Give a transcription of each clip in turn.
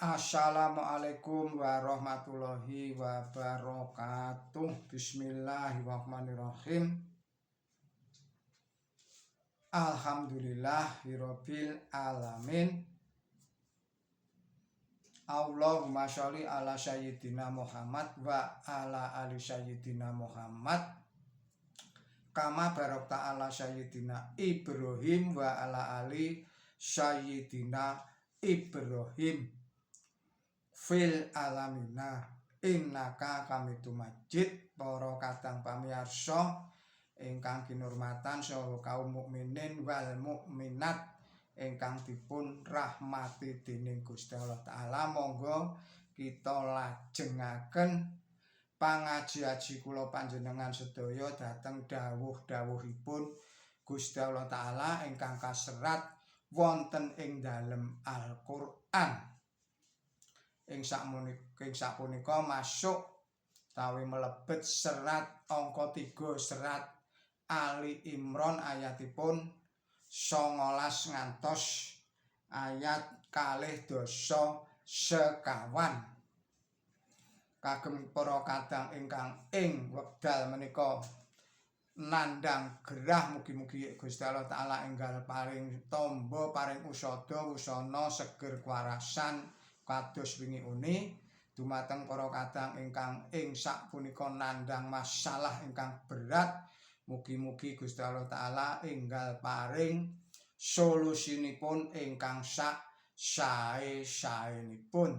Assalamualaikum warahmatullahi wabarakatuh. Bismillahirrahmanirrahim. Alhamdulillahirabbil alamin. Allahumma sholli ala sayyidina Muhammad wa ala ali sayyidina Muhammad. Kama barakta ala sayyidina Ibrahim wa ala ali sayyidina Ibrahim fil alamina innaka hamidu majid. Para kadang pamirsa ingkang kinurmatan saha kaum mukminin wal mukminat ingkang dipun rahmati dening Gusti Allah taala, monggo kita lajengaken pangaji-aji kula panjenengan sedaya dhateng dawuh-dawuhipun Gusti Allah taala ingkang kaserat wonten ing dalem Al-Qur'an. Ing sapunika masuk tawi melebet serat angka 3 serat Ali Imran ayatipun 19 ngantos ayat 2 sekawan. Kagem para kadang ingkang ing wekdal menika nandang gerah, mugi-mugi Gusti Allah taala enggal paring tamba, paring usada wusana seger kwarasan kados wingi uni dumateng para kadang ingkang ing sapunika nandang masalah ingkang berat. Mugi-mugi Gusti Allah taala enggal paring solusinipun ingkang sak sae-saenipun.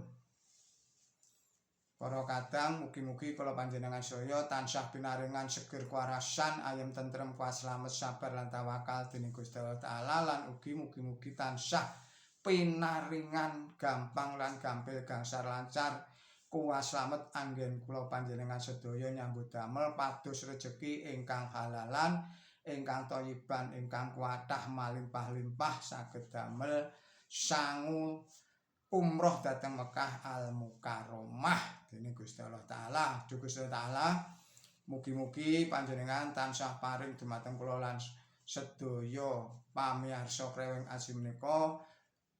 Para kadang mugi-mugi kula panjenengan saya tansah pinaringan seger kwarasan, ayem tentrem kuaslamet sabar lan tawakal dening Gusti Allah taala, lan ugi mugi-mugi tansah pinaringan gampang lan gampil gangsar lancar kuaslamet anggen kula panjenengan sedaya nyambut damel pados rejeki ingkang halalan, ingkang thayyiban, ingkang kuatah malimpah-limpah saged damel sangu umroh dhateng Mekah Al-Mukarramah dening Gusti Allah taala. Gusti Allah taala mugi-mugi panjenengan tansah paring dumateng kula lan sedaya pamirsa kreweng aji menika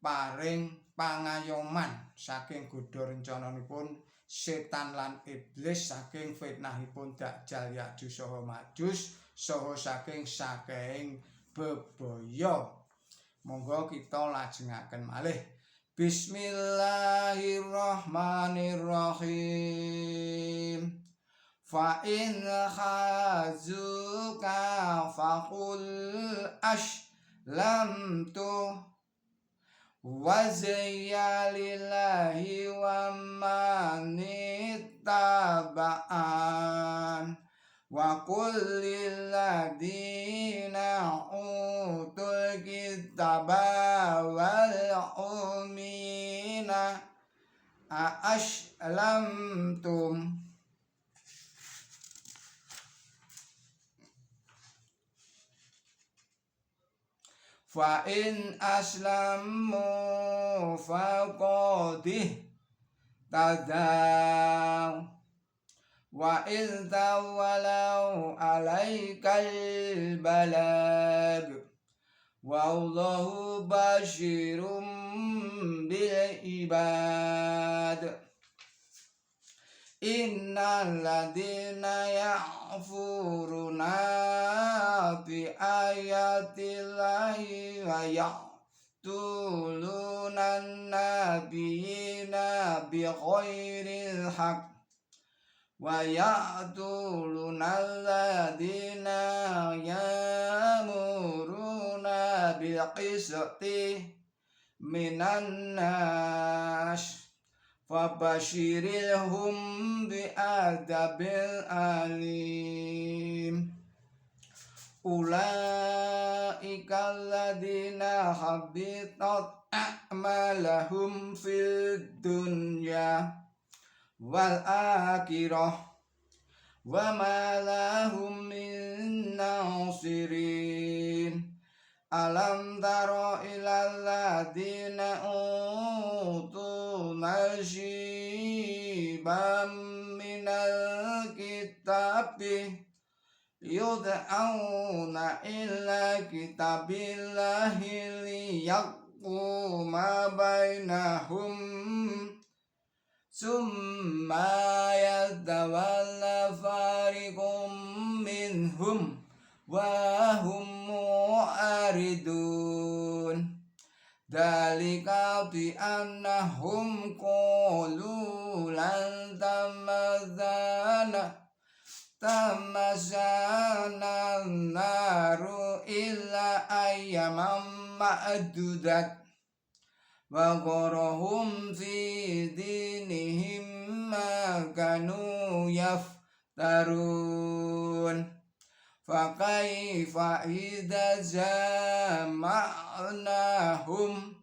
paring pangayoman saking godha rencananipun setan lan iblis, saking fitnahipun Dajjal Ya'juj saha Ma'juj, saha saking sakehing bebaya. Monggo kita lajengaken malih. Bismillahirrahmanirrahim. Fa in khazuka faqul aslamtu wazayya lillahi wa manittaba'an wa qul lilladina utul kitaba wal ummina aslamtum fa in aslamu faqadih tadaw wa in tawalau alaikal balag wallahu basyirum bil ibad. Innal ladina ya'furuna bi ayatillahi wa yaqtuluna nabiyina bi ghairil haqq wa yaqtuluna alladina ya'muruna bil qisti minan nas fabashirilhum bi'adabil alim. Ulaika alladina habitat a'malahum fid dunya wal akhirah wa ma lahum min nasirin. Alam tara ilal ladina utu nasibam minal kitabi yud'auna ila kitabillahi liyaq ma bainahum summa yatawalla fariqum minhum wa hum mu'aridun dalika bi annahum qalu lan tamasana naru illa ayyaman ma'dudat wa gharahum fi dinihim ma kanu yaftarun fa kaifa idza jama'nahum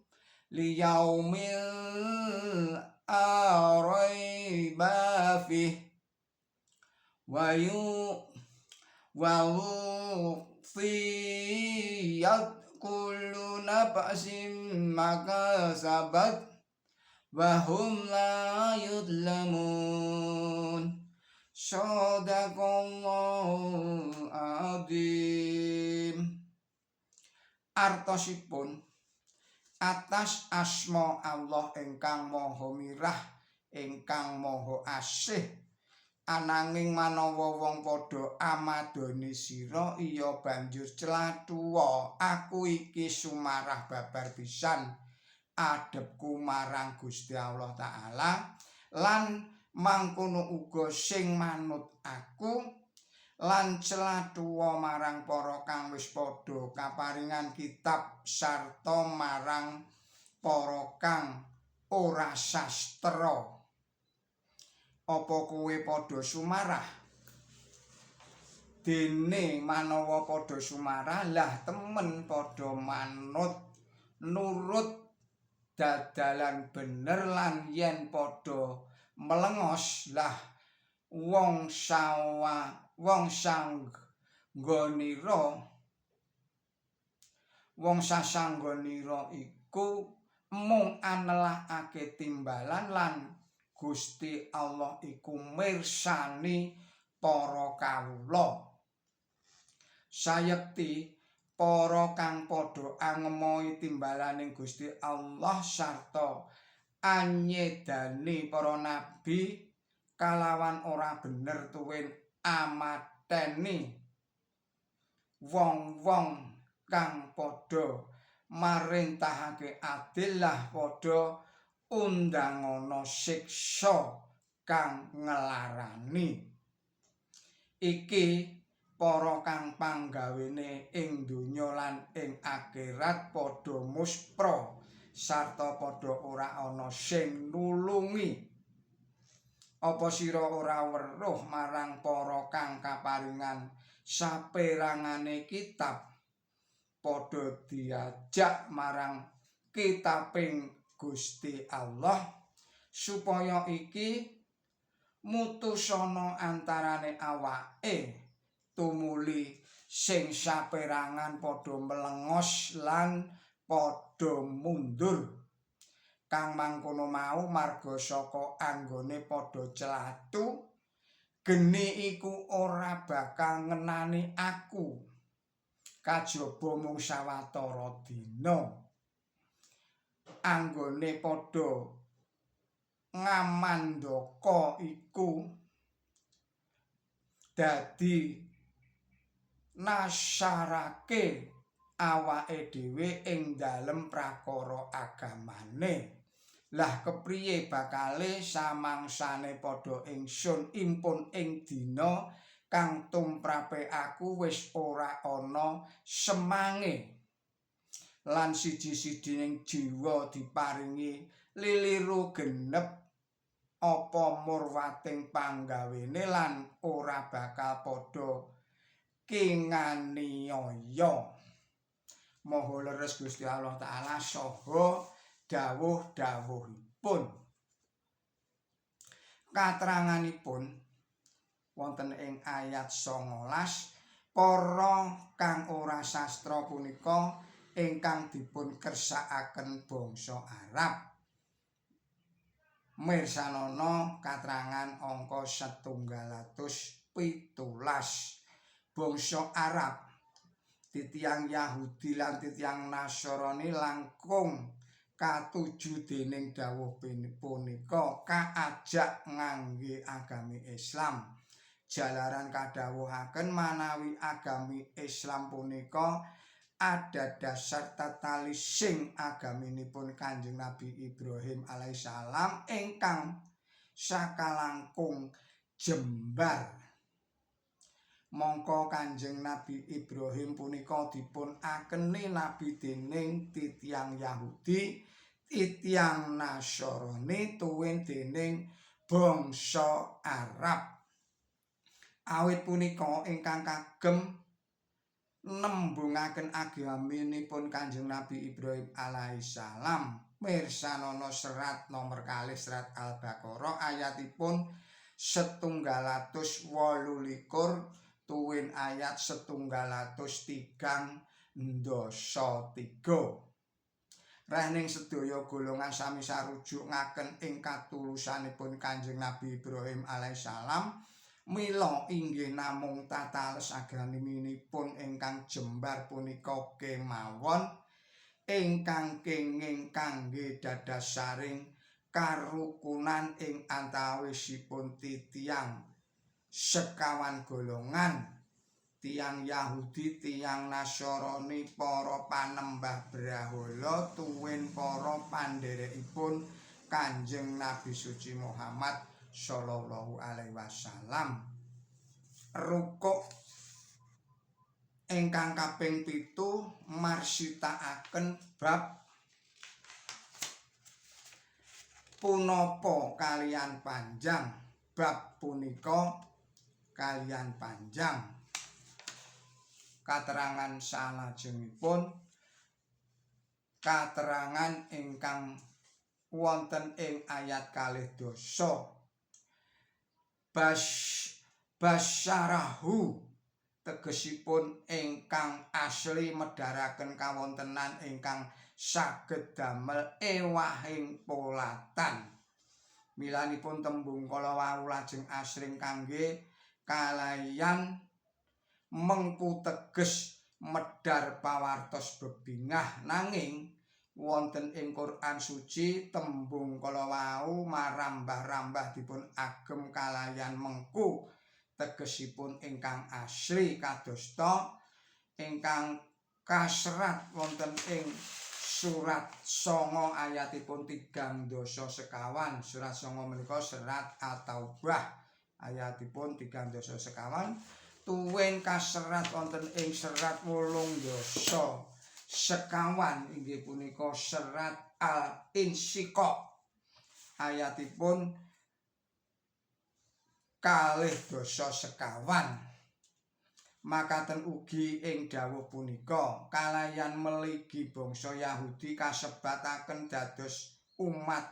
liyaumil araiba fih wa wufiyat kullu nafsin maka sabat wa hum la yudlamun sadaqallahu adzim. Artosipun atas asma Allah ingkang maha mirah ingkang maha asih ananging manawa wong padha amadoni sira iya banjur clathuwa aku iki sumarah babar pisan adepku marang Gusti Allah Ta'ala lan mangkono uga sing manut aku lan clathuwa marang para kang wis padha kaparingan kitab sarta marang para kang ora sastra. Apa kowe padha sumarah? Dene manawa padha sumarah lah temen padha manut nurut dadalan bener lan yen padha melengos lah wong sasanggonira iku mung anelakake timbalan lan Gusti Allah iku mirsani para kawula. Sayekti para kang padha angemohi timbalaning Gusti Allah sarta anyedani para nabi kalawan ora bener tuwin amateni wong-wong kang padha marentahake adil lah padha undangana siksa kang ngelarani. Iki para kang panggawene ing donya lan ing akhirat padha muspra sarta padha ora ana sing nulungi. Apa sira ora weruh marang para kang kaparingan saperangane kitab padha diajak marang kitabing Gusti Allah supaya iki mutusana antarane awake tumuli sing saperangan padha melengos lan padha mundur kang mangkono mau marga saka anggone padha clathu geni iku ora bakal ngenani aku kajaba mung sawetara dina anggone padha ngamandaka iku dadi nasarake awake dhewe ing dalem prakara agamane. Lah kepriye bakale samangsane padha ingsun impun ing dina kang tumrape aku wis ora ana semange lan siji-sijining jiwa diparingi liliru genep apa murwating panggawene lan ora bakal padha kinganiaya. Maha leres Gusti Allah Ta'ala saha dawuh-dawuhipun. Katranganipun wonten ing ayat 19 para kang ora sastra punika ingkang dipun kersakaken bangsa Arab. Mirsanana katrangan angka 117. Bangsa Arab titiyang Yahudi lan titiyang Nasrani langkung katuju dening dawuh punika kaajak ngangge agami Islam. Jalaran kadhawuhaken manawi agami Islam punika adhedhasar tatalising agaminipun Kanjeng Nabi Ibrahim alaihissalam ingkang sakalangkung jembar. Mongko Kanjeng Nabi Ibrahim punika dipun akeni nabi dening titiyang Yahudi, titiyang Nasrani tuwin dening bangsa Arab. Awit punika ingkang kagem nembungaken agaminipun Kanjeng Nabi Ibrahim alaihissalam mirsanono serat nomor 2 serat Al-Baqarah ayatipun 128 tuwin ayat 133. Rahning sedaya golongan sami sarujuk ngaken ing katulusanipun Kanjeng Nabi Ibrahim alaihissalam mila inggih namung tatales agaminipun ingkang jembar punika kemawon ingkang kenging kangge dadasaring karukunan ing antawisipun titiyang sekawan golongan, tiyang Yahudi, tiyang Nasrani, para panembah brahala tuwin para pandherekipun Kanjeng Nabi suci Muhammad sallallahu alaihi wasallam. Rukuk ingkang kaping 7 marsitakaken bab punapa kaliyan panjang. Bab punika kaliyan panjang. Katerangan salajengipun katerangan ingkang wonten ing ayat 2 basyarahu tegesipun ingkang asli medharaken kawontenan ingkang saged damel ewahing polatan. Milanipun tembung kala wau lajeng asring kangge kalayan mengku teges medhar pawartos bebingah, nanging wonten ing Quran suci tembung kala wau marambah-rambah dipun agem kalayan mengku tegesipun ingkang asli kadosta ingkang kaserat wonten ing surat 9 ayatipun 3 sekawan. Surat 9 menika serat At-Taubah ayatipun 3 sekawan tuwin kaserat wonten ing serat 8 sekawan inggih punika serat Al-Insyiqaq ayatipun 2 sekawan. Makaten ugi ing dawuh punika kalayan meligi bangsa Yahudi kasebataken dados umat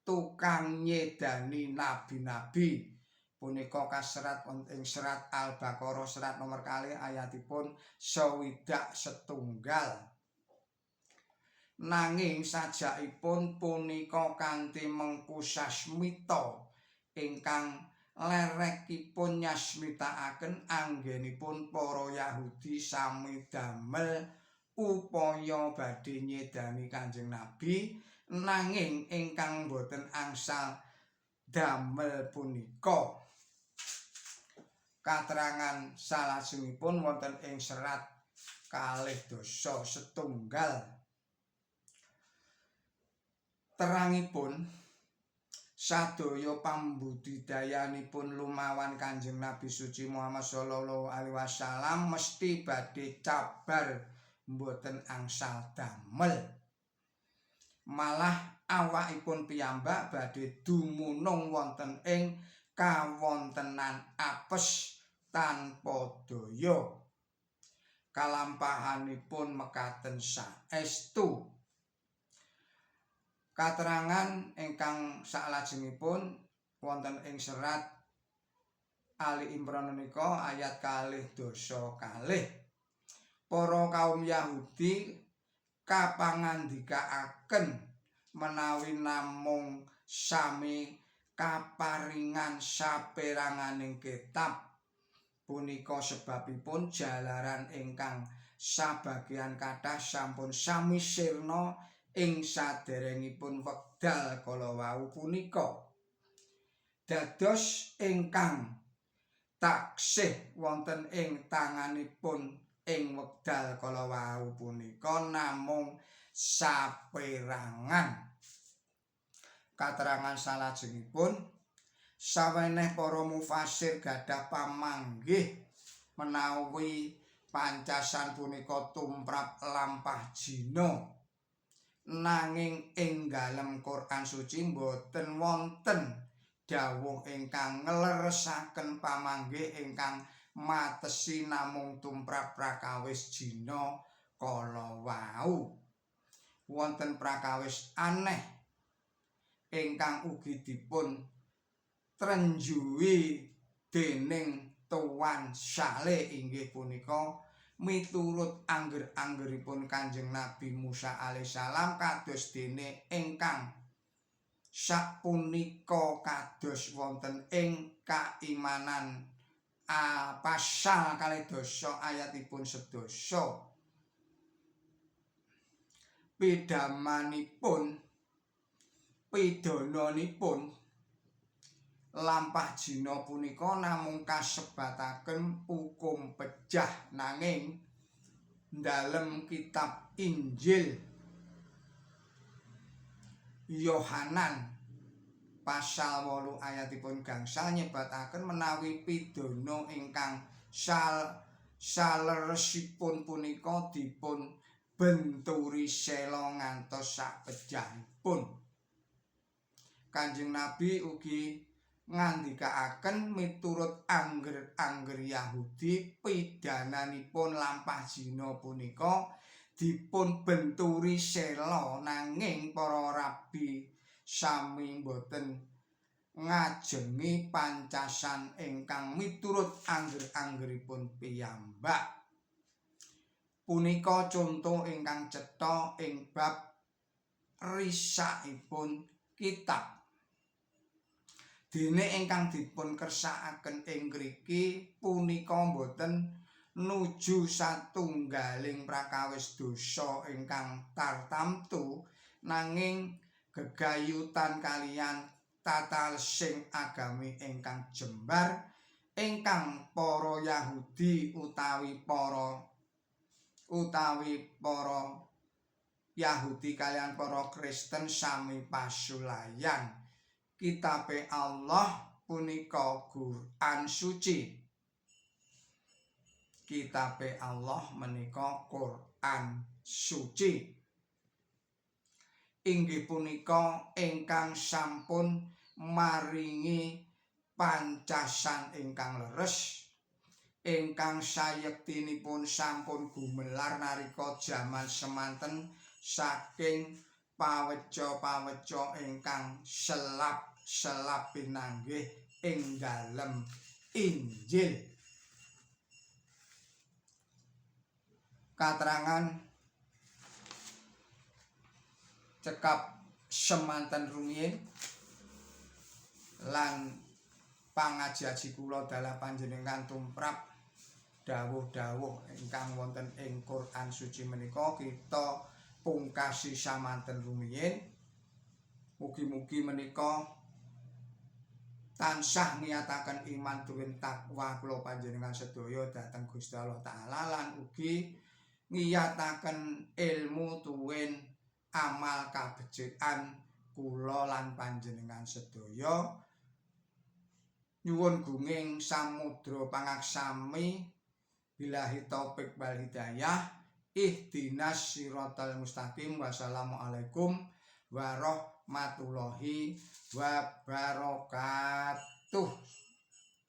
tukang nyedani nabi-nabi. Punika kaserat ing serat Al-Baqarah serat nomor 2 ayatipun 21. Nanging sajakipun punika kanthi mengku sasmita ingkang lerekipun nyasmitakaken anggenipun para Yahudi sami damel upaya badhe nyedani Kanjeng Nabi, nanging ingkang boten angsal damel punika katerangan salajengipun wonten ing serat 2 setunggal. Terangipun sadaya pambudidayanipun lumawan Kanjeng Nabi suci Muhammad sallallahu alaihi wasallam mesti badhe cabar mboten angsal damel. Malah awakipun piyambak badhe dumunung wonten ing kawontenan apes tanpa daya. Kalampahanipun mekaten saestu. Katerangan ingkang salajengipun wonten ing serat Ali Imran menika ayat 2 Para kaum Yahudi kapangandikaaken menawi namung sami kaparingan saperanganing kitab punika sebabipun jalaran ingkang sabagian kathah sampun sami sirna ing saderengipun wekdal kala wau punika. Dados ingkang taksih wonten ing tanganipun ing wekdal kala wau punika namung saperangan. Katerangan salajengipun saweneh para mufasir gadah pamanggih menawi pancasan punika tumrap lampah jina. Nanging ing dalem Quran suci boten wonten dawuh ingkang ngleresaken pamanggih ingkang matesi namung tumrap prakawis jina kala wau. Wonten prakawis aneh ingkang ugi dipun trenjuwi dening Tuan Saleh inggih punika miturut angger-anggeripun Kanjeng Nabi Musa alaihissalam kados dene ingkang sapunika kados wonten ing kaimanan pasal 2 ayatipun 11. Pidananipun lampah jina punika namung kasebataken hukum pejah nanging dalem kitab Injil Yohanan pasal 8 ayatipun gangsal nyebataken menawi pidana ingkang saleresipun punika dipun benturi sela ngantos sak pejahipun. Kanjeng Nabi ugi ngandikaaken miturut angger-angger Yahudi pidananipun lampah zina punika dipun benturi sela nanging para rabi sami boten ngajengi pancasan ingkang miturut angger-anggeripun piyambak. Punika conto ingkang cetha ing bab risakipun kitab. Dene ingkang dipun kersakaken ing mriki punika boten nuju satunggaling prakawis dosa ingkang tartamtu nanging gegayutan kaliyan tata lesing agami ingkang jembar ingkang para Yahudi utawi para Yahudi kaliyan para Kristen sami pasulayan. Kitabe Allah punika Quran suci. Kitabe Allah menika Quran suci. Inggih punika ingkang sampun maringi pancasan ingkang leres ingkang sayektinipun sampun gumelar nalika jaman semanten saking paweca-paweca ingkang selap pinanggih ing dalem Injil. Katerangan cekap semanten rumiyin lan pangaji-aji kula dalah panjenengan tumrap dawuh-dawuh ingkang wonten ing Quran suci menika kita pungkasi samanten rumiyin. Mugi-mugi menika tansah niyataken iman tuwin takwa kula panjenengan sedaya dhateng Gusti Allah Ta'ala lan ugi ngiyataken ilmu tuwin amal kabecikan kula lan panjenengan sedaya. Nyuwun gunging samudra pangaksami billahi taufik wal hidayah. Ihdinas siratal mustaqim. Wassalamualaikum warahmatullahi wabarakatuh.